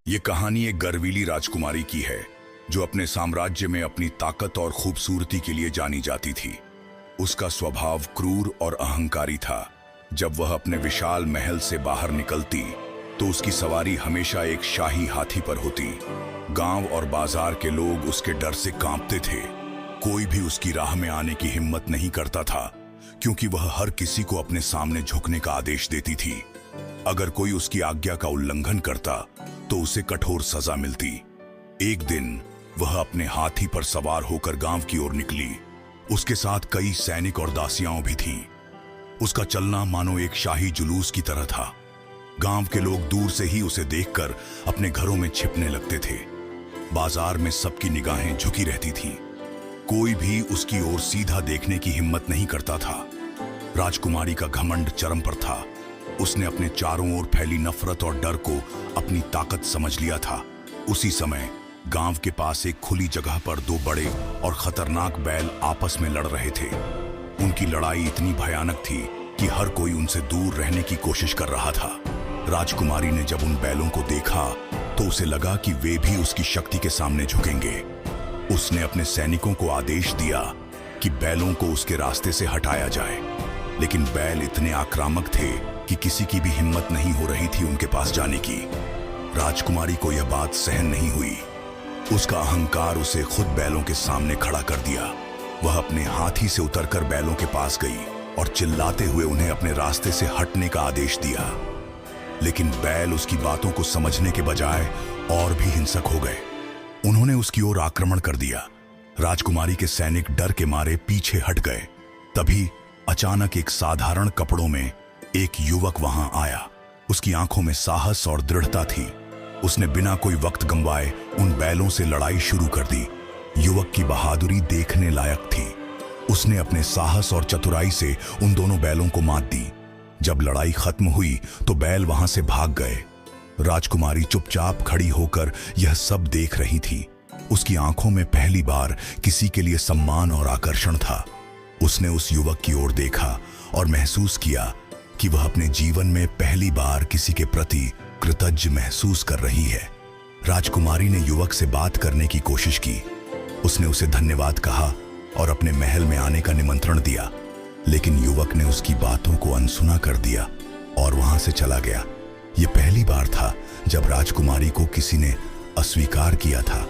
ये कहानी एक गर्वीली राजकुमारी की है जो अपने साम्राज्य में अपनी ताकत और खूबसूरती के लिए जानी जाती थी। उसका स्वभाव क्रूर और अहंकारी था। जब वह अपने विशाल महल से बाहर निकलती तो उसकी सवारी हमेशा एक शाही हाथी पर होती। गांव और बाजार के लोग उसके डर से कांपते थे। कोई भी उसकी राह में आने की हिम्मत नहीं करता था, क्योंकि वह हर किसी को अपने सामने झुकने का आदेश देती थी। अगर कोई उसकी आज्ञा का उल्लंघन करता तो उसे कठोर सजा मिलती। एक दिन वह अपने हाथी पर सवार होकर गांव की ओर निकली। उसके साथ कई सैनिक और दासियां भी थीं। उसका चलना मानो एक शाही जुलूस की तरह था। गांव के लोग दूर से ही उसे देखकर अपने घरों में छिपने लगते थे। बाजार में सबकी निगाहें झुकी रहती थीं। कोई भी उसकी ओर सीधा देखने की हिम्मत नहीं करता था। राजकुमारी का घमंड चरम पर था। उसने अपने चारों ओर फैली नफरत और डर को अपनी ताकत समझ लिया था। उसी समय गांव के पास एक खुली जगह पर दो बड़े और खतरनाक बैल आपस में लड़ रहे थे। उनकी लड़ाई इतनी भयानक थी कि हर कोई उनसे दूर रहने की कोशिश कर रहा था। राजकुमारी ने जब उन बैलों को देखा तो उसे लगा कि वे भी उसकी शक्ति के सामने झुकेंगे। उसने अपने सैनिकों को आदेश दिया कि बैलों को उसके रास्ते से हटाया जाए, लेकिन बैल इतने आक्रामक थे कि किसी की भी हिम्मत नहीं हो रही थी उनके पास जाने की। राजकुमारी को यह बात सहन नहीं हुई। उसका अहंकार उसे खुद बैलों के सामने खड़ा कर दिया। वह अपने हाथी से उतरकर बैलों के पास गई और चिल्लाते हुए उन्हें अपने रास्ते से हटने का आदेश दिया। लेकिन बैल उसकी बातों को समझने के बजाय और भी हिंसक हो गए। उन्होंने उसकी ओर आक्रमण कर दिया। राजकुमारी के सैनिक डर के मारे पीछे हट गए। तभी अचानक एक साधारण कपड़ों में एक युवक वहां आया। उसकी आंखों में साहस और दृढ़ता थी। उसने बिना कोई वक्त गंवाए उन बैलों से लड़ाई शुरू कर दी। युवक की बहादुरी देखने लायक थी। उसने अपने साहस और चतुराई से उन दोनों बैलों को मात दी। जब लड़ाई खत्म हुई तो बैल वहां से भाग गए। राजकुमारी चुपचाप खड़ी होकर यह सब देख रही थी। उसकी आंखों में पहली बार किसी के लिए सम्मान और आकर्षण था। उसने उस युवक की ओर देखा और महसूस किया कि वह अपने जीवन में पहली बार किसी के प्रति कृतज्ञ महसूस कर रही है। राजकुमारी ने युवक से बात करने की कोशिश की। उसने उसे धन्यवाद कहा और अपने महल में आने का निमंत्रण दिया, लेकिन युवक ने उसकी बातों को अनसुना कर दिया और वहां से चला गया। यह पहली बार था जब राजकुमारी को किसी ने अस्वीकार किया था।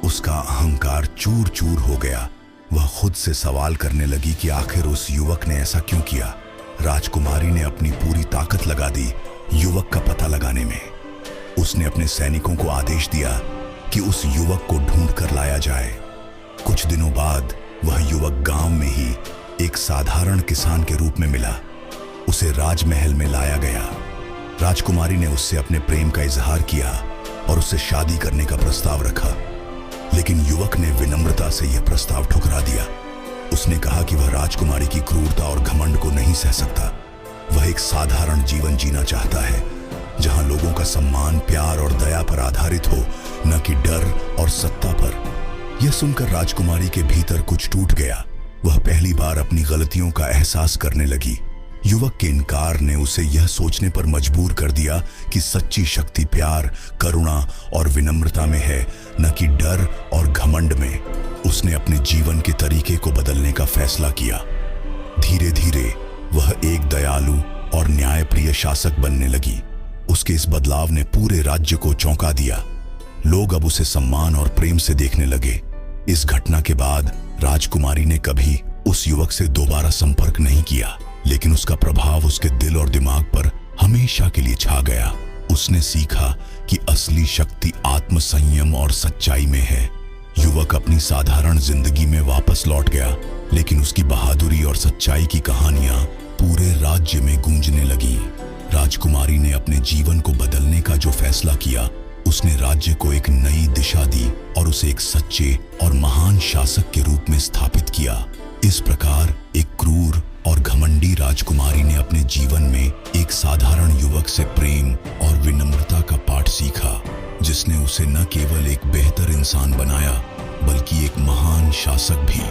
उसका अहंकार चूर चूर हो गया। वह खुद से सवाल करने लगी कि आखिर उस युवक ने ऐसा क्यों किया। राजकुमारी ने अपनी पूरी ताकत लगा दी युवक का पता लगाने में। उसने अपने सैनिकों को आदेश दिया कि उस युवक को ढूंढ कर लाया जाए। कुछ दिनों बाद वह युवक गांव में ही एक साधारण किसान के रूप में मिला। उसे राजमहल में लाया गया। राजकुमारी ने उससे अपने प्रेम का इजहार किया और उससे शादी करने का प्रस्ताव रखा, लेकिन युवक ने विनम्रता से यह प्रस्ताव ठुकरा दिया। उसने कहा कि वह राजकुमारी की क्रूरता और घमंड को नहीं सह सकता। वह एक साधारण जीवन जीना चाहता है, जहां लोगों का सम्मान, प्यार और दया पर आधारित हो, न कि डर और सत्ता पर। यह सुनकर राजकुमारी के भीतर कुछ टूट गया। वह पहली बार अपनी गलतियों का एहसास करने लगी। युवक के इनकार ने उसे यह सोचने पर मजबूर कर दिया कि सच्ची शक्ति प्यार, करुणा और विनम्रता में है, न कि डर और घमंड में। उसने अपने जीवन के तरीके को बदलने का फैसला किया। धीरे धीरे वह एक दयालु और न्यायप्रिय शासक बनने लगी। उसके इस बदलाव ने पूरे राज्य को चौंका दिया। लोग अब उसे सम्मान और प्रेम से देखने लगे। इस घटना के बाद राजकुमारी ने कभी उस युवक से दोबारा संपर्क नहीं किया, लेकिन उसका प्रभाव उसके दिल और दिमाग पर हमेशा के लिए छा गया। उसने सीखा कि असली शक्ति आत्मसंयम और सच्चाई में है। युवक अपनी साधारण जिंदगी में वापस लौट गया, लेकिन उसकी बहादुरी और सच्चाई की कहानियां पूरे राज्य में गूंजने लगी। राजकुमारी ने अपने जीवन को बदलने का जो फैसला किया, उसने राज्य को एक नई दिशा दी और उसे एक सच्चे और महान शासक के रूप में स्थापित किया। इस प्रकार एक क्रूर और घमंडी राजकुमारी ने अपने जीवन में एक साधारण युवक से प्रेम और विनम्रता का पाठ सीखा, जिसने उसे न केवल एक बेहतर इंसान बनाया, बल्कि एक महान शासक भी।